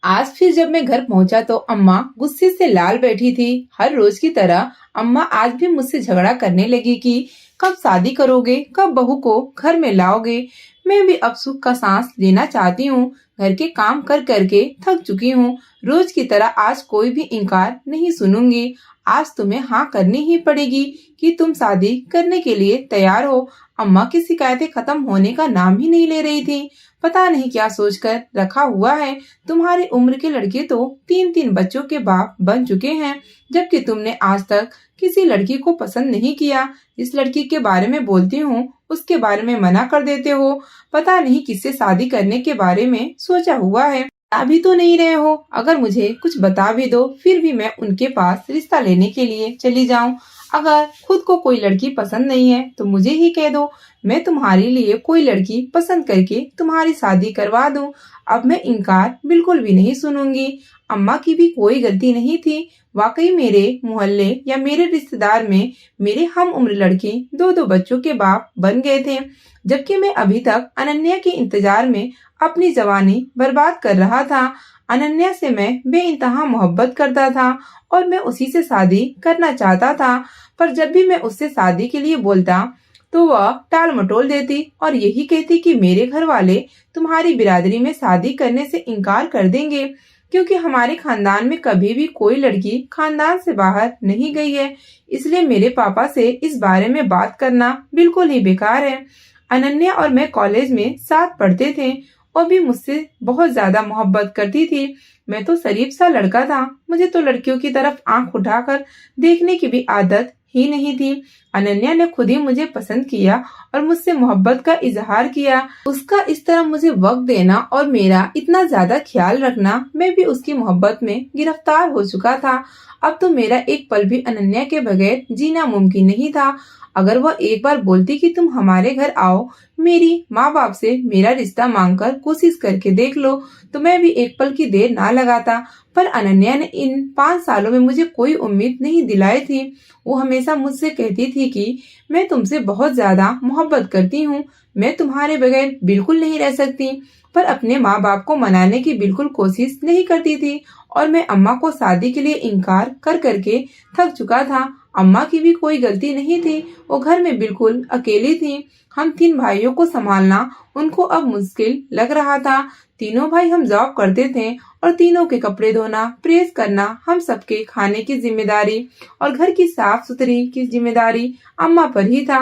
आज फिर जब मैं घर पहुंचा तो अम्मा गुस्से से लाल बैठी थी। हर रोज की तरह अम्मा आज भी मुझसे झगड़ा करने लगी कि कब शादी करोगे, कब बहू को घर में लाओगे। मैं भी अब सुख का सांस लेना चाहती हूँ। घर के काम कर करके थक चुकी हूँ। रोज की तरह आज कोई भी इनकार नहीं सुनूंगी। आज तुम्हें हाँ करनी ही पड़ेगी कि तुम शादी करने के लिए तैयार हो। अम्मा की शिकायतें खत्म होने का नाम ही नहीं ले रही थी। पता नहीं क्या सोचकर रखा हुआ है। तुम्हारी उम्र के लड़के तो 3-3 बच्चों के बाप बन चुके हैं, जबकि तुमने आज तक किसी लड़की को पसंद नहीं किया। जिस लड़की के बारे में बोलती हूँ उसके बारे में मना कर देते हो। पता नहीं किससे शादी करने के बारे में सोचा हुआ है। बता भी तो नहीं रहे हो। अगर मुझे कुछ बता भी दो फिर भी मैं उनके पास रिश्ता लेने के लिए चली जाऊं। अगर खुद को कोई लड़की पसंद नहीं है तो मुझे ही कह दो। मैं तुम्हारे लिए कोई लड़की पसंद करके तुम्हारी शादी करवा दूं। अब मैं इनकार बिल्कुल भी नहीं सुनूंगी। अम्मा की भी कोई गलती नहीं थी। वाकई मेरे मोहल्ले या मेरे रिश्तेदार में मेरे हम उम्र लड़के 2-2 बच्चों के बाप बन गए थे, जबकि मैं अभी तक अनन्या के इंतजार में अपनी जवानी बर्बाद कर रहा था। अनन्या से मैं बेइंतहा मोहब्बत करता था और मैं उसी से शादी करना चाहता था। पर जब भी मैं उससे शादी के लिए बोलता तो वह टाल मटोल देती और यही कहती कि मेरे घर वाले तुम्हारी बिरादरी में शादी करने से इनकार कर देंगे, क्योंकि हमारे खानदान में कभी भी कोई लड़की खानदान से बाहर नहीं गई है। इसलिए मेरे पापा से इस बारे में बात करना बिल्कुल ही बेकार है। अनन्या और मैं कॉलेज में साथ पढ़ते थे और भी मुझसे बहुत ज्यादा मोहब्बत करती थी। मैं तो शरीफ सा लड़का था। मुझे तो लड़कियों की तरफ आंख उठाकर देखने की भी आदत ही नहीं थी। अनन्या ने खुद ही मुझे पसंद किया और मुझसे मोहब्बत का इजहार किया। उसका इस तरह मुझे वक्त देना और मेरा इतना ज्यादा ख्याल रखना, मैं भी उसकी मोहब्बत में गिरफ्तार हो चुका था। अब तो मेरा एक पल भी अनन्या के बगैर जीना मुमकिन नहीं था। अगर वह एक बार बोलती कि तुम हमारे घर आओ, मेरी माँ बाप से मेरा रिश्ता मांगकर कोशिश करके देख लो, तो मैं भी एक पल की देर ना लगाता। पर अनन्या ने इन 5 सालों में मुझे कोई उम्मीद नहीं दिलाई थी। वो हमेशा मुझसे कहती थी कि मैं तुमसे बहुत ज्यादा मोहब्बत करती हूँ, मैं तुम्हारे बगैर बिल्कुल नहीं रह सकती। पर अपने माँ बाप को मनाने की बिल्कुल कोशिश नहीं करती थी और मैं अम्मा को शादी के लिए इनकार कर करके थक चुका था। अम्मा की भी कोई गलती नहीं थी। वो घर में बिल्कुल अकेली थी। हम 3 भाइयों को संभालना उनको अब मुश्किल लग रहा था। तीनों भाई हम जॉब करते थे और तीनों के कपड़े धोना, प्रेस करना, हम सबके खाने की जिम्मेदारी और घर की साफ सुथरी की जिम्मेदारी अम्मा पर ही था।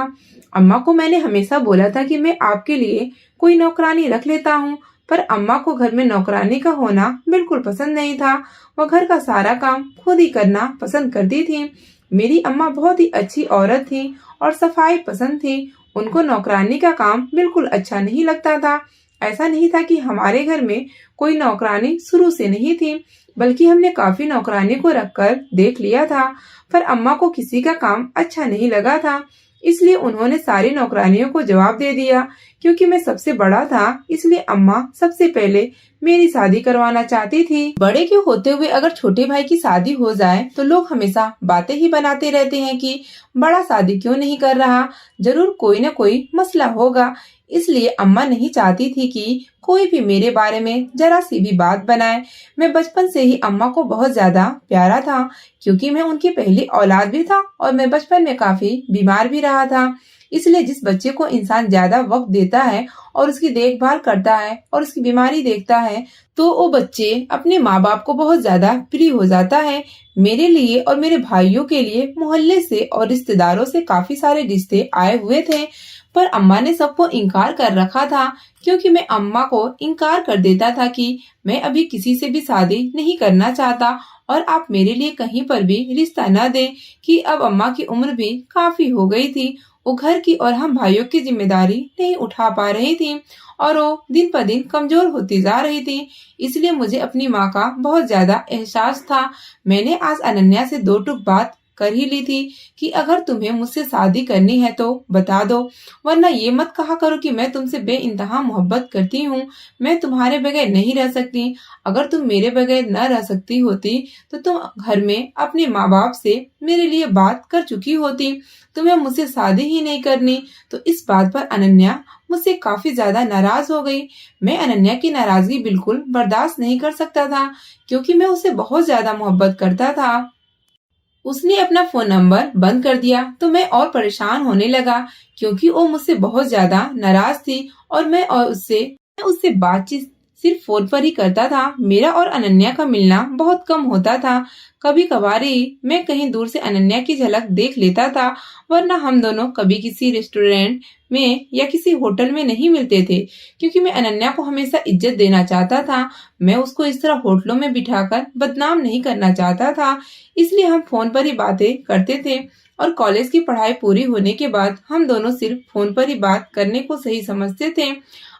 अम्मा को मैंने हमेशा बोला था कि मैं आपके लिए कोई नौकरानी रख लेता हूँ, पर अम्मा को घर में नौकरानी का होना बिल्कुल पसंद नहीं था। वह घर का सारा काम खुद ही करना पसंद करती थी। मेरी अम्मा बहुत ही अच्छी औरत थी और सफाई पसंद थी। उनको नौकरानी का काम बिल्कुल अच्छा नहीं लगता था। ऐसा नहीं था कि हमारे घर में कोई नौकरानी शुरू से नहीं थी, बल्कि हमने काफी नौकरानी को रखकर देख लिया था। पर अम्मा को किसी का काम अच्छा नहीं लगा था, इसलिए उन्होंने सारी नौकरानियों को जवाब दे दिया। क्योंकि मैं सबसे बड़ा था, इसलिए अम्मा सबसे पहले मेरी शादी करवाना चाहती थी। बड़े के होते हुए अगर छोटे भाई की शादी हो जाए तो लोग हमेशा बातें ही बनाते रहते हैं कि बड़ा शादी क्यों नहीं कर रहा, जरूर कोई न कोई मसला होगा। इसलिए अम्मा नहीं चाहती थी कि कोई भी मेरे बारे में जरा सी भी बात बनाए। मैं बचपन से ही अम्मा को बहुत ज्यादा प्यारा था, क्योंकि मैं उनकी पहली औलाद भी था और मैं बचपन में काफी बीमार भी रहा था। इसलिए जिस बच्चे को इंसान ज्यादा वक्त देता है और उसकी देखभाल करता है और उसकी बीमारी देखता है, तो वो बच्चे अपने माँ बाप को बहुत ज्यादा प्रिय हो जाता है। मेरे लिए और मेरे भाइयों के लिए मोहल्ले से और रिश्तेदारों से काफी सारे रिश्ते आए हुए थे, पर अम्मा ने सबको इनकार कर रखा था। क्योंकि मैं अम्मा को इनकार कर देता था कि मैं अभी किसी से भी शादी नहीं करना चाहता और आप मेरे लिए कहीं पर भी रिश्ता न दें, कि अब अम्मा की उम्र भी काफी हो गई थी। वो घर की और हम भाइयों की जिम्मेदारी नहीं उठा पा रही थी और वो दिन पर दिन कमजोर होती जा रही थी। इसलिए मुझे अपनी माँ का बहुत ज्यादा एहसास था। मैंने आज अनन्या से 2 टूक बात कर ही ली थी कि अगर तुम्हें मुझसे शादी करनी है तो बता दो, वरना ये मत कहा करो कि मैं तुमसे बेइंतहा मोहब्बत करती हूँ। मैं तुम्हारे बगैर नहीं रह सकती। अगर तुम मेरे बगैर न रह सकती होती तो तुम घर में अपने माँ बाप से मेरे लिए बात कर चुकी होती। तुम्हें मुझसे शादी ही नहीं करनी। तो इस बात पर अनन्या मुझसे काफी ज्यादा नाराज हो गई। मैं अनन्या की नाराजगी बिल्कुल बर्दाश्त नहीं कर सकता था, क्योंकि मैं उससे बहुत ज्यादा मोहब्बत करता था। उसने अपना फोन नंबर बंद कर दिया तो मैं और परेशान होने लगा, क्योंकि वो मुझसे बहुत ज्यादा नाराज थी और मैं उससे बातचीत सिर्फ फोन पर ही करता था। मेरा और अनन्या का मिलना बहुत कम होता था। कभी कभार ही मैं कहीं दूर से अनन्या की झलक देख लेता था, वरना हम दोनों कभी किसी रेस्टोरेंट में या किसी होटल में नहीं मिलते थे, क्योंकि मैं अनन्या को हमेशा इज्जत देना चाहता था। मैं उसको इस तरह होटलों में बिठाकर बदनाम नहीं करना चाहता था, इसलिए हम फोन पर ही बातें करते थे। और कॉलेज की पढ़ाई पूरी होने के बाद हम दोनों सिर्फ फोन पर ही बात करने को सही समझते थे।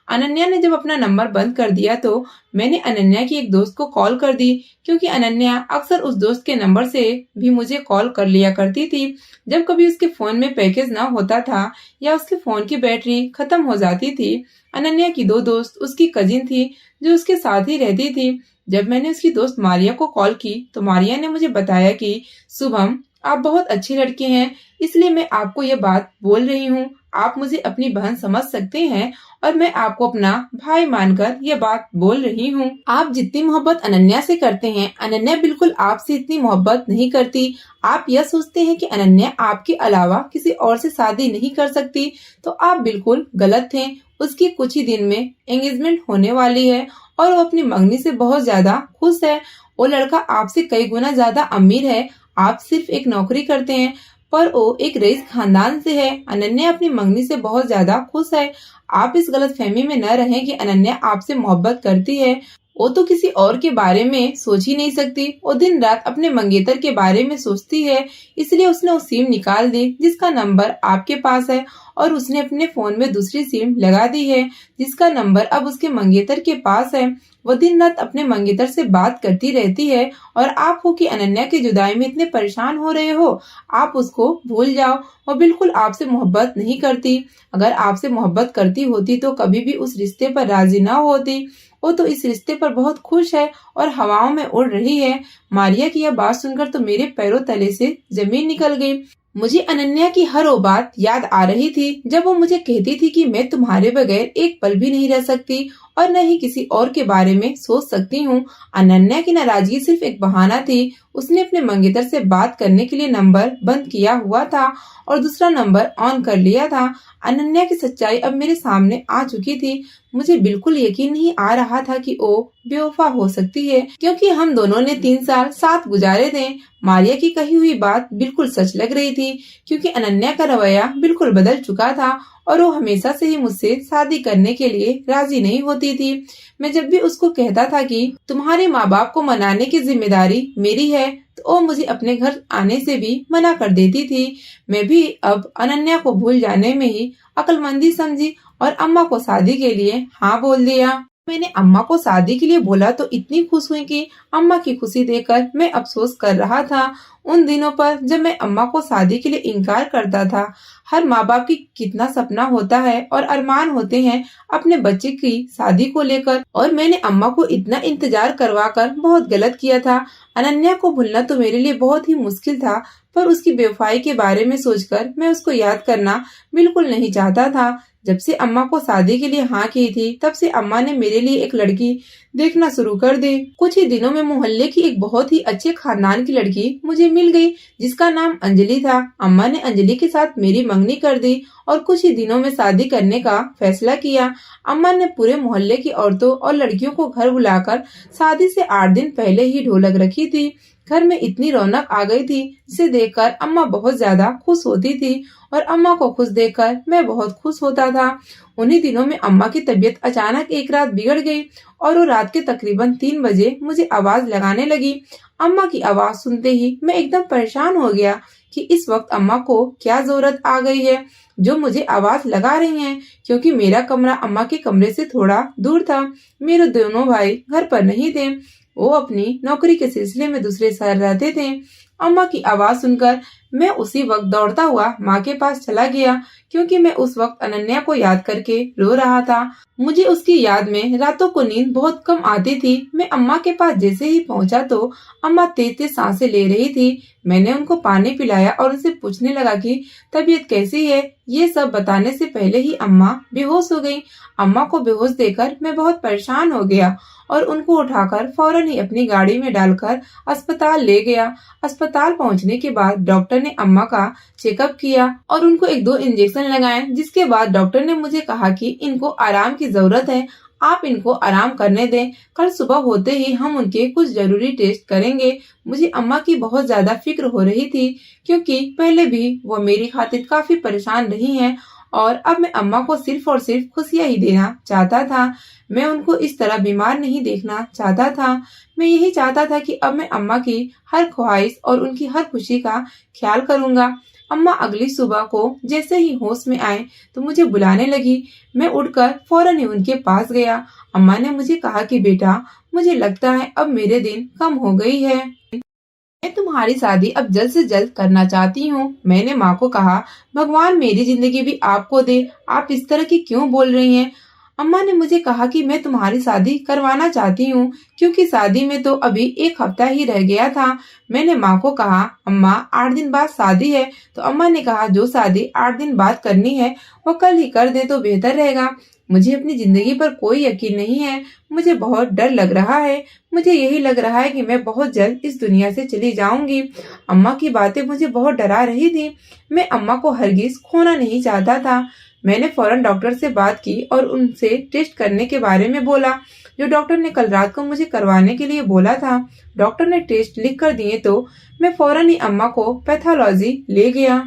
अनन्या ने जब अपना नंबर बंद कर दिया तो मैंने अनन्या की एक दोस्त को कॉल कर दी, क्योंकि अनन्या अक्सर उस दोस्त के नंबर से भी मुझे कॉल कर लिया करती थी। जब कभी उसके फोन में पैकेज ना होता था या उसके फोन की बैटरी खत्म हो जाती थी। अनन्या की दो दोस्त उसकी कजिन थी जो उसके साथ ही रहती थी। जब मैंने उसकी दोस्त मारिया को कॉल की तो मारिया ने मुझे बताया कि शुभम, आप बहुत अच्छी लड़के हैं, इसलिए मैं आपको ये बात बोल रही हूँ। आप मुझे अपनी बहन समझ सकते हैं और मैं आपको अपना भाई मानकर ये बात बोल रही हूँ। आप जितनी मोहब्बत अनन्या से करते हैं, अनन्या बिल्कुल आपसे इतनी मोहब्बत नहीं करती। आप यह सोचते हैं कि अनन्या आपके अलावा किसी और से शादी नहीं कर सकती, तो आप बिल्कुल गलत थे। उसकी कुछ ही दिन में एंगेजमेंट होने वाली है और वो अपनी मंगनी से बहुत ज्यादा खुश है। वो लड़का आपसे कई गुना ज्यादा अमीर है। आप सिर्फ एक नौकरी करते हैं, पर वो एक रईस खानदान से है। अनन्या अपनी मंगनी से बहुत ज्यादा खुश है। आप इस गलतफहमी में न रहें कि अनन्या आपसे मोहब्बत करती है। वो तो किसी और के बारे में सोच ही नहीं सकती। वो दिन रात अपने मंगेतर के बारे में सोचती है, इसलिए उसने वो सिम निकाल दी जिसका नंबर आपके पास है, और उसने अपने फोन में दूसरी सिम लगा दी है जिसका नंबर अब उसके मंगेतर के पास है। वो दिन रात अपने मंगेतर से बात करती रहती है, और आप हो कि अनन्या की जुदाई में इतने परेशान हो रहे हो। आप उसको भूल जाओ। वो बिल्कुल आपसे मोहब्बत नहीं करती। अगर आपसे मोहब्बत करती होती तो कभी भी उस रिश्ते पर राजी ना होती। वो तो इस रिश्ते पर बहुत खुश है और हवाओं में उड़ रही है। मारिया की यह बात सुनकर तो मेरे पैरों तले से जमीन निकल गई। मुझे अनन्या की हर वो बात याद आ रही थी जब वो मुझे कहती थी कि मैं तुम्हारे बगैर एक पल भी नहीं रह सकती और न ही किसी और के बारे में सोच सकती हूँ। अनन्या की नाराजगी सिर्फ एक बहाना थी। उसने अपने मंगेतर से बात करने के लिए नंबर बंद किया हुआ था और दूसरा नंबर ऑन कर लिया था। अनन्या की सच्चाई अब मेरे सामने आ चुकी थी। मुझे बिल्कुल यकीन नहीं आ रहा था कि वो बेवफा हो सकती है, क्योंकि हम दोनों ने 3 साल साथ गुजारे थे। मारिया की कही हुई बात बिल्कुल सच लग रही थी, क्योंकि अनन्या का रवैया बिल्कुल बदल चुका था और वो हमेशा से ही मुझसे शादी करने के लिए राजी नहीं होती थी। मैं जब भी उसको कहता था कि तुम्हारे माँ बाप को मनाने की जिम्मेदारी मेरी है, तो वो मुझे अपने घर आने से भी मना कर देती थी। मैं भी अब अनन्या को भूल जाने में ही अक्लमंदी समझी और अम्मा को शादी के लिए हाँ बोल दिया। मैंने अम्मा को शादी के लिए बोला तो इतनी खुश हुई कि अम्मा की खुशी देखकर मैं अफसोस कर रहा था उन दिनों पर जब मैं अम्मा को शादी के लिए इनकार करता था। हर माँ बाप की कितना सपना होता है और अरमान होते हैं अपने बच्चे की शादी को लेकर, और मैंने अम्मा को इतना इंतजार करवाकर बहुत गलत किया था। अनन्या को भूलना तो मेरे लिए बहुत ही मुश्किल था, पर उसकी बेवफाई के बारे में सोचकर मैं उसको याद करना बिल्कुल नहीं चाहता था। जब से अम्मा को शादी के लिए हाँ की थी, तब से अम्मा ने मेरे लिए एक लड़की देखना शुरू कर दी। कुछ ही दिनों में मोहल्ले की एक बहुत ही अच्छे खानदान की लड़की मुझे मिल गई जिसका नाम अंजलि था। अम्मा ने अंजलि के साथ मेरी मंगनी कर दी और कुछ ही दिनों में शादी करने का फैसला किया। अम्मा ने पूरे मोहल्ले की औरतों और लड़कियों को घर बुलाकर शादी से 8 दिन पहले ही ढोलक रखी थी। घर में इतनी रौनक आ गई थी जिसे देखकर अम्मा बहुत ज्यादा खुश होती थी और अम्मा को खुश देखकर मैं बहुत खुश होता था। उन्हीं दिनों में अम्मा की तबीयत अचानक एक रात बिगड़ गई और वो रात के तकरीबन 3 बजे मुझे आवाज लगाने लगी। अम्मा की आवाज सुनते ही मैं एकदम परेशान हो गया कि इस वक्त अम्मा को क्या जरूरत आ गई है जो मुझे आवाज लगा रही हैं, क्योंकि मेरा कमरा अम्मा के कमरे से थोड़ा दूर था। मेरे दोनों भाई घर पर नहीं थे। वो अपनी नौकरी के सिलसिले में दूसरे शहर रहते थे। अम्मा की आवाज सुनकर मैं उसी वक्त दौड़ता हुआ माँ के पास चला गया, क्योंकि मैं उस वक्त अनन्या को याद करके रो रहा था। मुझे उसकी याद में रातों को नींद बहुत कम आती थी। मैं अम्मा के पास जैसे ही पहुंचा तो अम्मा तेज तेज सांसें ले रही थी। मैंने उनको पानी पिलाया और उनसे पूछने लगा कि तबीयत कैसी है। ये सब बताने से पहले ही अम्मा बेहोश हो गई। अम्मा को बेहोश देखकर मैं बहुत परेशान हो गया और उनको उठाकर फौरन ही अपनी गाड़ी में डालकर अस्पताल ले गया। अस्पताल पहुंचने के बाद डॉक्टर ने अम्मा का चेकअप किया और उनको 1-2 इंजेक्शन लगाए, जिसके बाद डॉक्टर ने मुझे कहा कि इनको आराम की जरूरत है, आप इनको आराम करने दें। कल सुबह होते ही हम उनके कुछ जरूरी टेस्ट करेंगे। मुझे अम्मा की बहुत ज्यादा फिक्र हो रही थी, क्योंकि पहले भी वो मेरी खातिर काफी परेशान रही हैं और अब मैं अम्मा को सिर्फ और सिर्फ खुशियां ही देना चाहता था। मैं उनको इस तरह बीमार नहीं देखना चाहता था। मैं यही चाहता था कि अब मैं अम्मा की हर ख्वाहिश और उनकी हर खुशी का ख्याल करूंगा। अम्मा अगली सुबह को जैसे ही होश में आए तो मुझे बुलाने लगी। मैं उठकर फौरन ही उनके पास गया। अम्मा ने मुझे कहा कि बेटा, मुझे लगता है अब मेरे दिन कम हो गई है। मैं तुम्हारी शादी अब जल्द से जल्द करना चाहती हूँ। मैंने माँ को कहा, भगवान मेरी जिंदगी भी आपको दे, आप इस तरह की क्यों बोल रही हैं। अम्मा ने मुझे कहा कि मैं तुम्हारी शादी करवाना चाहती हूँ, क्योंकि शादी में तो अभी 1 हफ्ता ही रह गया था। मैंने माँ को कहा, अम्मा 8 दिन बाद शादी है। तो अम्मा ने कहा, जो शादी 8 दिन बाद करनी है वो कल ही कर दे तो बेहतर रहेगा। मुझे अपनी जिंदगी पर कोई यकीन नहीं है। मुझे बहुत डर लग रहा है। मुझे यही लग रहा है कि मैं बहुत जल्द इस दुनिया से चली जाऊंगी। अम्मा की बातें मुझे बहुत डरा रही थी। मैं अम्मा को हरगिज खोना नहीं चाहता था। मैंने फौरन डॉक्टर से बात की और उनसे टेस्ट करने के बारे में बोला, जो डॉक्टर ने कल रात को मुझे करवाने के लिए बोला था। डॉक्टर ने टेस्ट लिख कर दिए तो मैं फौरन ही अम्मा को पैथोलॉजी ले गया।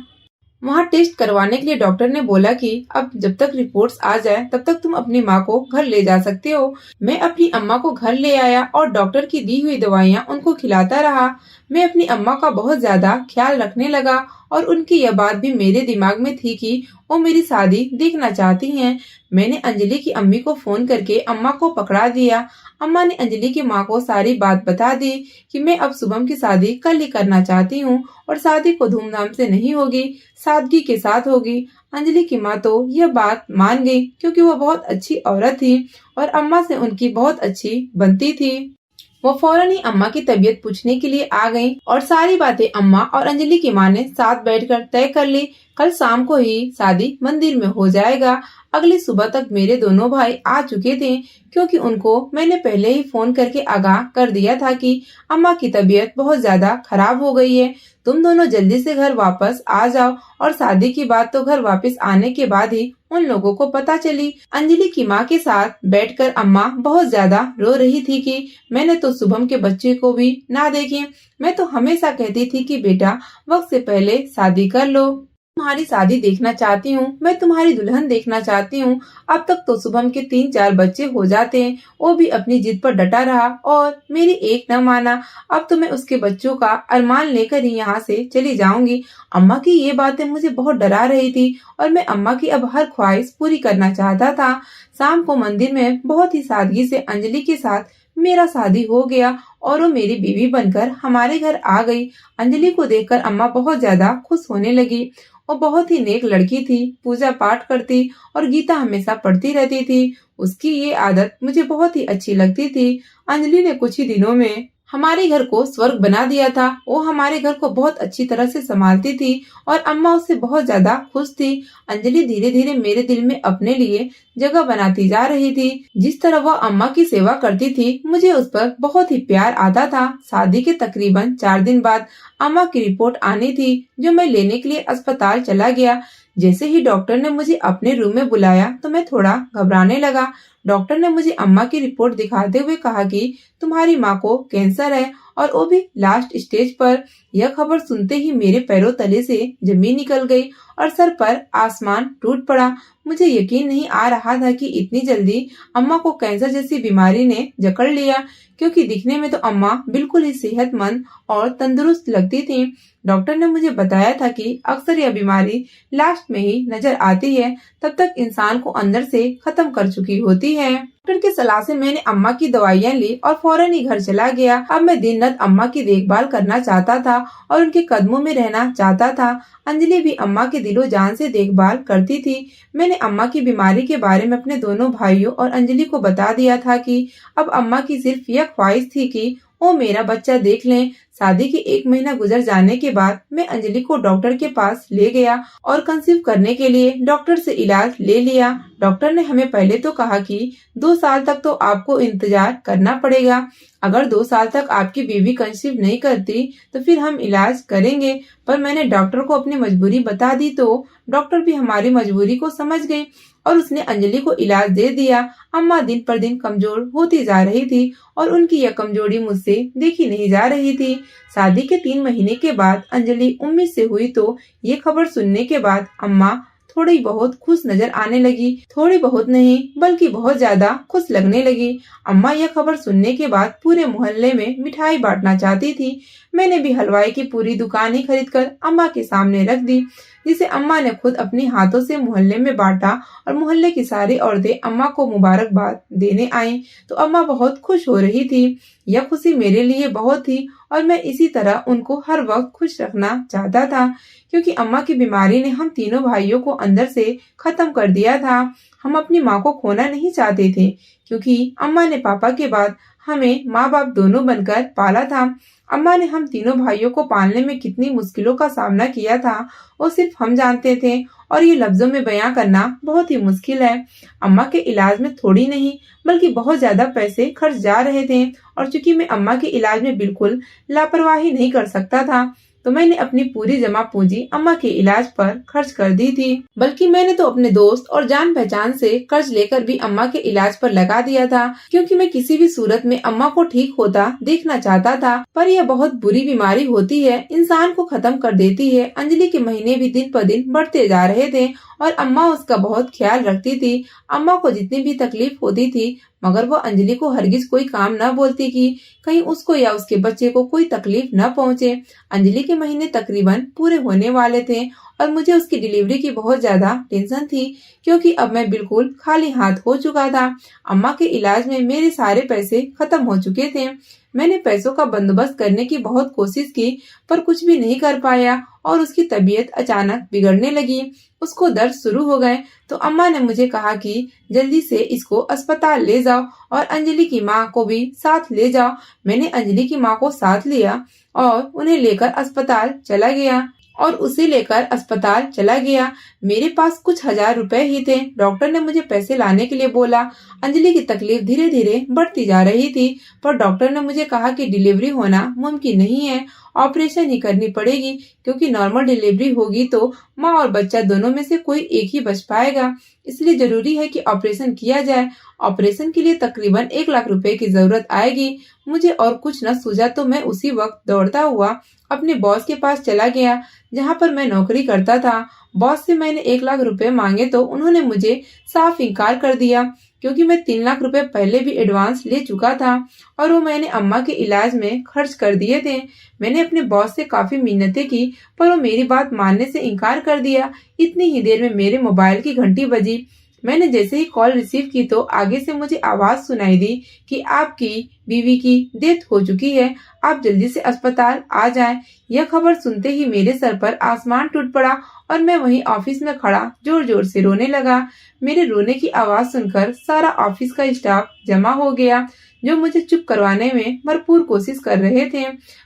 वहाँ टेस्ट करवाने के लिए डॉक्टर ने बोला कि अब जब तक रिपोर्ट्स आ जाए तब तक तुम अपनी माँ को घर ले जा सकते हो। मैं अपनी अम्मा को घर ले आया और डॉक्टर की दी हुई दवाइयाँ उनको खिलाता रहा। मैं अपनी अम्मा का बहुत ज्यादा ख्याल रखने लगा और उनकी यह बात भी मेरे दिमाग में थी कि वो मेरी शादी देखना चाहती हैं। मैंने अंजलि की अम्मी को फोन करके अम्मा को पकड़ा दिया। अम्मा ने अंजलि की माँ को सारी बात बता दी कि मैं अब शुभम की शादी कल ही करना चाहती हूँ और शादी को धूमधाम से नहीं होगी, सादगी के साथ होगी। अंजलि की माँ तो यह बात मान गई, क्योंकि वो बहुत अच्छी औरत थी और अम्मा से उनकी बहुत अच्छी बनती थी। वो फौरन ही अम्मा की तबीयत पूछने के लिए आ गईं और सारी बातें अम्मा और अंजलि की माँ ने साथ बैठकर तय कर ली। कल शाम को ही शादी मंदिर में हो जाएगा। अगली सुबह तक मेरे दोनों भाई आ चुके थे, क्योंकि उनको मैंने पहले ही फोन करके आगाह कर दिया था कि अम्मा की तबीयत बहुत ज्यादा खराब हो गई है। तुम दोनों जल्दी से घर वापस आ जाओ। और शादी की बात तो घर वापस आने के बाद ही उन लोगों को पता चली। अंजलि की माँ के साथ बैठकर अम्मा बहुत ज्यादा रो रही थी कि मैंने तो शुभम के बच्चे को भी ना देखे। मैं तो हमेशा कहती थी कि बेटा, वक्त से पहले शादी कर लो। तुम्हारी शादी देखना चाहती हूँ, मैं तुम्हारी दुल्हन देखना चाहती हूँ। अब तक तो शुभम के 3-4 बच्चे हो जाते हैं। वो भी अपनी जिद पर डटा रहा और मेरी एक न माना। अब तो मैं उसके बच्चों का अरमान लेकर ही यहाँ से चली जाऊंगी। अम्मा की ये बातें मुझे बहुत डरा रही थी और मैं अम्मा की अब हर ख्वाहिश पूरी करना चाहता था। शाम को मंदिर में बहुत ही सादगी से अंजलि के साथ मेरा शादी हो गया और वो मेरी बीवी बनकर हमारे घर आ गई। अंजलि को देखकर अम्मा बहुत ज्यादा खुश होने लगी। वो बहुत ही नेक लड़की थी, पूजा पाठ करती और गीता हमेशा पढ़ती रहती थी। उसकी ये आदत मुझे बहुत ही अच्छी लगती थी। अंजलि ने कुछ ही दिनों में हमारे घर को स्वर्ग बना दिया था। वो हमारे घर को बहुत अच्छी तरह से संभालती थी और अम्मा उससे बहुत ज्यादा खुश थी। अंजलि धीरे धीरे मेरे दिल में अपने लिए जगह बनाती जा रही थी। जिस तरह वह अम्मा की सेवा करती थी, मुझे उस पर बहुत ही प्यार आता था। शादी के तकरीबन 4 दिन बाद अम्मा की रिपोर्ट आनी थी, जो मैं लेने के लिए अस्पताल चला गया। जैसे ही डॉक्टर ने मुझे अपने रूम में बुलाया तो मैं थोड़ा घबराने लगा। डॉक्टर ने मुझे अम्मा की रिपोर्ट दिखाते हुए कहा कि तुम्हारी माँ को कैंसर है और वो भी लास्ट स्टेज पर। यह खबर सुनते ही मेरे पैरों तले से जमीन निकल गई और सर पर आसमान टूट पड़ा। मुझे यकीन नहीं आ रहा था कि इतनी जल्दी अम्मा को कैंसर जैसी बीमारी ने जकड़ लिया, क्योंकि दिखने में तो अम्मा बिल्कुल ही सेहतमंद और तंदुरुस्त लगती थी। डॉक्टर ने मुझे बताया था कि अक्सर यह बीमारी लास्ट में ही नजर आती है, तब तक इंसान को अंदर से खत्म कर चुकी होती है। डॉक्टर की सलाह से मैंने अम्मा की दवाइयाँ ली और फौरन ही घर चला गया। अब मैं दिन रात अम्मा की देखभाल करना चाहता था और उनके कदमों में रहना चाहता था। अंजलि भी अम्मा की दिलो जान से देखभाल करती थी। मैंने अम्मा की बीमारी के बारे में अपने दोनों भाइयों और अंजलि को बता दिया था कि अब अम्मा की सिर्फ यह ख्वाहिश थी कि वो मेरा बच्चा देख लें। शादी के 1 महीना गुजर जाने के बाद मैं अंजलि को डॉक्टर के पास ले गया और कंसीव करने के लिए डॉक्टर से इलाज ले लिया। डॉक्टर ने हमें पहले तो कहा कि 2 साल तक तो आपको इंतजार करना पड़ेगा। अगर 2 साल तक आपकी बीवी कंसीव नहीं करती तो फिर हम इलाज करेंगे। पर मैंने डॉक्टर को अपनी मजबूरी बता दी तो डॉक्टर भी हमारी मजबूरी को समझ गए और उसने अंजलि को इलाज दे दिया। अम्मा दिन पर दिन कमजोर होती जा रही थी और उनकी यह कमजोरी मुझसे देखी नहीं जा रही थी। शादी के 3 महीने के बाद अंजलि उम्मीद से हुई तो ये खबर सुनने के बाद अम्मा थोड़ी बहुत खुश नजर आने लगी। थोड़ी बहुत नहीं बल्कि बहुत ज्यादा खुश लगने लगी। अम्मा यह खबर सुनने के बाद पूरे मोहल्ले में मिठाई बांटना चाहती थी। मैंने भी हलवाई की पूरी दुकान ही खरीद कर अम्मा के सामने रख दी, जिसे अम्मा ने खुद अपने हाथों से मोहल्ले में बांटा और मोहल्ले की सारी औरतें अम्मा को मुबारकबाद देने आईं तो अम्मा बहुत खुश हो रही थी। यह खुशी मेरे लिए बहुत थी और मैं इसी तरह उनको हर वक्त खुश रखना चाहता था, क्योंकि अम्मा की बीमारी ने हम तीनों भाइयों को अंदर से खत्म कर दिया था। हम अपनी माँ को खोना नहीं चाहते थे, क्योंकि अम्मा ने पापा के बाद हमें माँ बाप दोनों बनकर पाला था। अम्मा ने हम तीनों भाइयों को पालने में कितनी मुश्किलों का सामना किया था वो सिर्फ हम जानते थे और ये लफ्जों में बयां करना बहुत ही मुश्किल है। अम्मा के इलाज में थोड़ी नहीं बल्कि बहुत ज्यादा पैसे खर्च जा रहे थे और चूंकि मैं अम्मा के इलाज में बिल्कुल लापरवाही नहीं कर सकता था तो मैंने अपनी पूरी जमा पूंजी अम्मा के इलाज पर खर्च कर दी थी। बल्कि मैंने तो अपने दोस्त और जान पहचान से कर्ज लेकर भी अम्मा के इलाज पर लगा दिया था, क्योंकि मैं किसी भी सूरत में अम्मा को ठीक होता देखना चाहता था। पर यह बहुत बुरी बीमारी होती है, इंसान को खत्म कर देती है। अंजलि के महीने भी दिन पर दिन बढ़ते जा रहे थे और अम्मा उसका बहुत ख्याल रखती थी। अम्मा को जितनी भी तकलीफ होती थी मगर वो अंजलि को हरगिज कोई काम न बोलती कि कहीं उसको या उसके बच्चे को कोई तकलीफ न पहुंचे। अंजलि के महीने तकरीबन पूरे होने वाले थे और मुझे उसकी डिलीवरी की बहुत ज्यादा टेंशन थी, क्योंकि अब मैं बिल्कुल खाली हाथ हो चुका था। अम्मा के इलाज में मेरे सारे पैसे खत्म हो चुके थे। मैंने पैसों का बंदोबस्त करने की बहुत कोशिश की पर कुछ भी नहीं कर पाया और उसकी तबीयत अचानक बिगड़ने लगी। उसको दर्द शुरू हो गए तो अम्मा ने मुझे कहा कि जल्दी से इसको अस्पताल ले जाओ और अंजलि की माँ को भी साथ ले जाओ। मैंने अंजलि की माँ को साथ लिया और उन्हें लेकर अस्पताल चला गया मेरे पास कुछ 1000 रुपए ही थे। डॉक्टर ने मुझे पैसे लाने के लिए बोला। अंजलि की तकलीफ धीरे धीरे बढ़ती जा रही थी पर डॉक्टर ने मुझे कहा कि डिलीवरी होना मुमकिन नहीं है, ऑपरेशन ही करनी पड़ेगी, क्योंकि नॉर्मल डिलीवरी होगी तो माँ और बच्चा दोनों में से कोई एक ही बच पाएगा, इसलिए जरूरी है कि ऑपरेशन किया जाए। ऑपरेशन के लिए तकरीबन 1 लाख रुपए की जरूरत आएगी। मुझे और कुछ न सूझा तो मैं उसी वक्त दौड़ता हुआ अपने बॉस के पास चला गया जहाँ पर मैं नौकरी करता था। बॉस से मैंने 1 लाख रुपए मांगे तो उन्होंने मुझे साफ इनकार कर दिया, क्योंकि मैं 3 लाख रुपए पहले भी एडवांस ले चुका था और वो मैंने अम्मा के इलाज में खर्च कर दिए थे। मैंने अपने बॉस से काफी मिन्नतें की पर वो मेरी बात मानने से इनकार कर दिया। इतनी ही देर में मेरे मोबाइल की घंटी बजी। मैंने जैसे ही कॉल रिसीव की तो आगे से मुझे आवाज सुनाई दी कि आपकी बीवी की डेथ हो चुकी है, आप जल्दी से अस्पताल आ जाएं। यह खबर सुनते ही मेरे सर पर आसमान टूट पड़ा और मैं वहीं ऑफिस में खड़ा जोर जोर से रोने लगा। मेरे रोने की आवाज सुनकर सारा ऑफिस का स्टाफ जमा हो गया, जो मुझे चुप करवाने में भरपूर कोशिश कर रहे थे।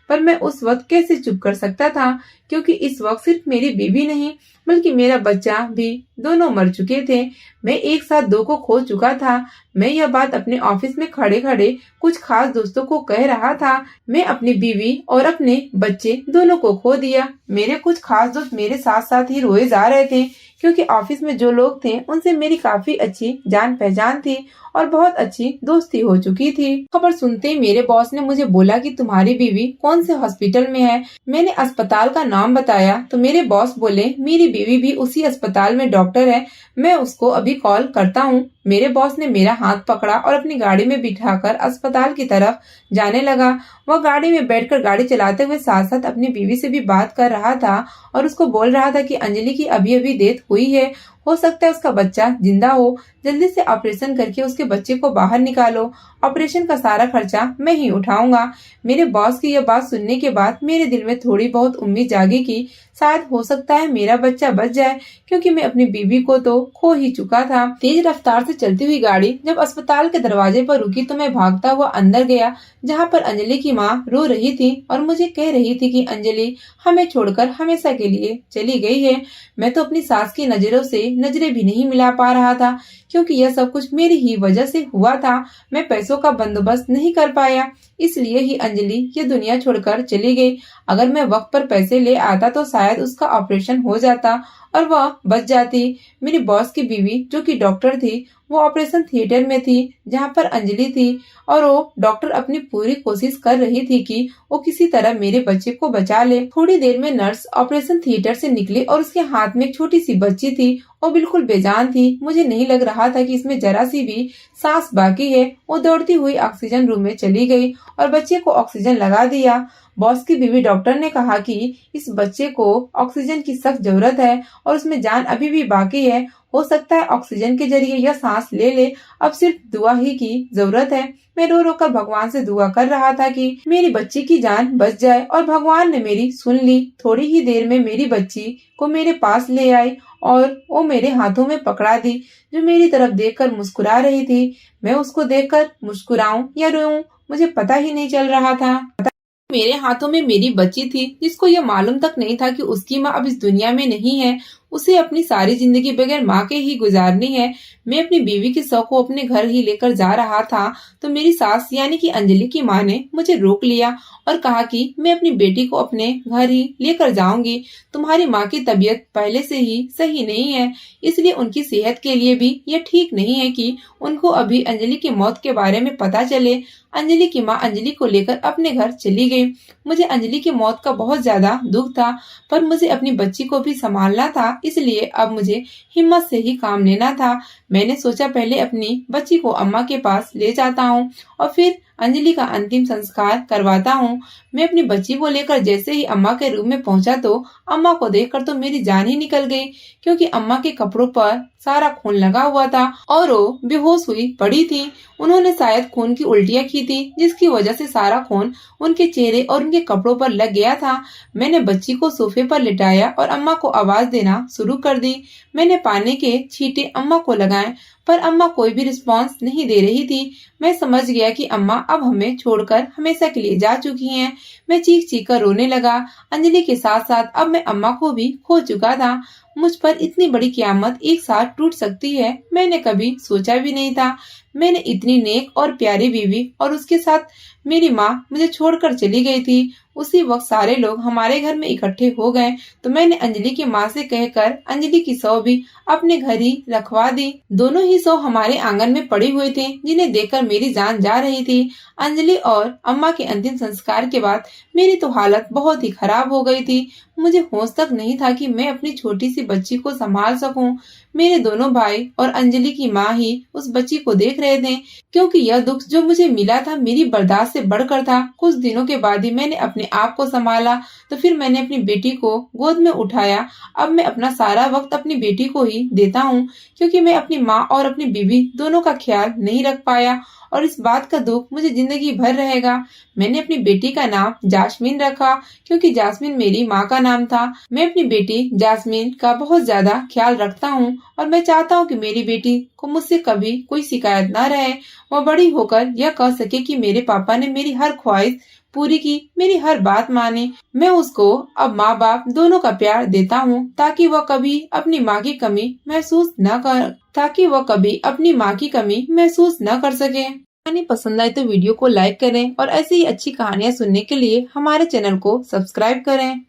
पर मैं उस वक्त कैसे चुप कर सकता था, क्योंकि इस वक्त सिर्फ मेरी बीवी नहीं बल्कि मेरा बच्चा भी दोनों मर चुके थे। मैं एक साथ 2 को खो चुका था। मैं यह बात अपने ऑफिस में खड़े खड़े कुछ खास दोस्तों को कह रहा था। मैं अपनी बीवी और अपने बच्चे दोनों को खो दिया। मेरे कुछ खास दोस्त मेरे साथ साथ ही रोए जा रहे थे, क्योंकि ऑफिस में जो लोग थे उनसे मेरी काफी अच्छी जान पहचान थी और बहुत अच्छी दोस्ती हो चुकी थी। खबर सुनते ही मेरे बॉस ने मुझे बोला कि तुम्हारी बीवी कौन से हॉस्पिटल में है। मैंने अस्पताल का नाम बताया तो मेरे बॉस बोले मेरी बीवी भी उसी अस्पताल में डॉक्टर है, मैं उसको अभी कॉल करता हूँ। मेरे बॉस ने मेरा हाथ पकड़ा और अपनी गाड़ी में बिठाकर अस्पताल की तरफ जाने लगा। वह गाड़ी में बैठकर गाड़ी चलाते हुए साथ साथ अपनी बीवी से भी बात कर रहा था और उसको बोल रहा था कि अंजलि की अभी अभी डेथ हुई है, हो सकता है उसका बच्चा जिंदा हो, जल्दी से ऑपरेशन करके उसके बच्चे को बाहर निकालो, ऑपरेशन का सारा खर्चा मैं ही उठाऊंगा। मेरे बॉस की यह बात सुनने के बाद मेरे दिल में थोड़ी बहुत उम्मीद जागी कि शायद हो सकता है मेरा बच्चा बच जाए, क्योंकि मैं अपनी बीवी को तो खो ही चुका था। तेज रफ्तार से चलती हुई गाड़ी जब अस्पताल के दरवाजे पर रुकी तो मैं भागता हुआ अंदर गया, जहाँ पर अंजलि की माँ रो रही थी और मुझे कह रही थी कि अंजलि हमें छोड़कर हमेशा के लिए चली गई है। मैं तो अपनी सास की नजरों से नजरें भी नहीं मिला पा रहा था, क्योंकि यह सब कुछ मेरी ही वजह से हुआ था। मैं पैसों का बंदोबस्त नहीं कर पाया, इसलिए ही अंजलि ये दुनिया छोड़कर चली गई। अगर मैं वक्त पर पैसे ले आता तो शायद उसका ऑपरेशन हो जाता और वह बच जाती। मेरी बॉस की बीवी जो कि डॉक्टर थी, वो ऑपरेशन थिएटर में थी जहाँ पर अंजलि थी, और वो डॉक्टर अपनी पूरी कोशिश कर रही थी कि वो किसी तरह मेरे बच्चे को बचा ले। थोड़ी देर में नर्स ऑपरेशन थिएटर से निकली और उसके हाथ में एक छोटी सी बच्ची थी। वो बिल्कुल बेजान थी, मुझे नहीं लग रहा था कि इसमें जरा सी भी सांस बाकी है। वो दौड़ती हुई ऑक्सीजन रूम में चली गई और बच्चे को ऑक्सीजन लगा दिया। बॉस की बीवी डॉक्टर ने कहा कि इस बच्चे को ऑक्सीजन की सख्त जरूरत है और उसमें जान अभी भी बाकी है, हो सकता है ऑक्सीजन के जरिए यह सांस ले ले, अब सिर्फ दुआ ही की जरूरत है। मैं रो रो कर भगवान से दुआ कर रहा था कि मेरी बच्ची की जान बच जाए, और भगवान ने मेरी सुन ली। थोड़ी ही देर में मेरी बच्ची को मेरे पास ले आई और वो मेरे हाथों में पकड़ा दी, जो मेरी तरफ देखकर मुस्कुरा रही थी। मैं उसको देखकर मुस्कुराऊं या रोऊं मुझे पता ही नहीं चल रहा था। मेरे हाथों में मेरी बच्ची थी, जिसको यह मालूम तक नहीं था कि उसकी माँ अब इस दुनिया में नहीं है। उसे अपनी सारी जिंदगी बगैर माँ के ही गुजारनी है। मैं अपनी बीवी के शव को अपने घर ही लेकर जा रहा था तो मेरी सास यानी कि अंजलि की माँ ने मुझे रोक लिया और कहा कि मैं अपनी बेटी को अपने घर ही लेकर जाऊंगी। तुम्हारी माँ की तबीयत पहले से ही सही नहीं है, इसलिए उनकी सेहत के लिए भी यह ठीक नहीं है कि उनको अभी अंजलि की मौत के बारे में पता चले। अंजलि की माँ अंजलि को लेकर अपने घर चली गई। मुझे अंजलि की मौत का बहुत ज्यादा दुख था, पर मुझे अपनी बच्ची को भी संभालना था, इसलिए अब मुझे हिम्मत से ही काम लेना था। मैंने सोचा पहले अपनी बच्ची को अम्मा के पास ले जाता हूँ और फिर अंजलि का अंतिम संस्कार करवाता हूँ। मैं अपनी बच्ची को लेकर जैसे ही अम्मा के रूम में पहुंचा तो अम्मा को देखकर तो मेरी जान ही निकल गई, क्योंकि अम्मा के कपड़ों पर सारा खून लगा हुआ था और वो बेहोश हुई पड़ी थी। उन्होंने शायद खून की उल्टियां की थी, जिसकी वजह से सारा खून उनके चेहरे और उनके कपड़ों पर लग गया था। मैंने बच्ची को सोफे पर लिटाया और अम्मा को आवाज देना शुरू कर दी। मैंने पानी के छींटे अम्मा को लगाए, पर अम्मा कोई भी रिस्पांस नहीं दे रही थी। मैं समझ गया कि अम्मा अब हमें छोड़कर हमेशा के लिए जा चुकी हैं। मैं चीख चीख कर रोने लगा। अंजलि के साथ साथ अब मैं अम्मा को भी खो चुका था। मुझ पर इतनी बड़ी क़यामत एक साथ टूट सकती है, मैंने कभी सोचा भी नहीं था। मैंने इतनी नेक और प्यारी बीवी और उसके साथ मेरी माँ मुझे छोड़कर चली गई थी। उसी वक्त सारे लोग हमारे घर में इकट्ठे हो गए तो मैंने अंजलि की माँ से कहकर अंजलि की शव भी अपने घर ही रखवा दी। दोनों ही शव हमारे आंगन में पड़े हुए थे, जिन्हें देखकर मेरी जान जा रही थी। अंजलि और अम्मा के अंतिम संस्कार के बाद मेरी तो हालत बहुत ही खराब हो गई थी। मुझे होश तक नहीं था कि मैं अपनी छोटी सी बच्ची को संभाल सकूं। मेरे दोनों भाई और अंजलि की माँ ही उस बच्ची को देख रहे थे, क्योंकि यह दुख जो मुझे मिला था मेरी बर्दाश्त से बढ़कर था। कुछ दिनों के बाद ही मैंने अपने आप को संभाला, तो फिर मैंने अपनी बेटी को गोद में उठाया। अब मैं अपना सारा वक्त अपनी बेटी को ही देता हूँ, क्योंकि मैं अपनी माँ और अपनी बीवी दोनों का ख्याल नहीं रख पाया और इस बात का दुख मुझे जिंदगी भर रहेगा। मैंने अपनी बेटी का नाम जास्मीन रखा, क्योंकि जास्मीन मेरी माँ का नाम था। मैं अपनी बेटी जास्मीन का बहुत ज्यादा ख्याल रखता हूँ और मैं चाहता हूँ कि मेरी बेटी को मुझसे कभी कोई शिकायत न रहे। वह बड़ी होकर यह कह सके कि मेरे पापा ने मेरी हर ख्वाहिश पूरी की, मेरी हर बात मानी। मैं उसको अब माँ बाप दोनों का प्यार देता हूँ, ताकि वह कभी अपनी माँ की कमी महसूस न कर सके। कहानी पसंद आए तो वीडियो को लाइक करें और ऐसी ही अच्छी कहानियाँ सुनने के लिए हमारे चैनल को सब्सक्राइब करें।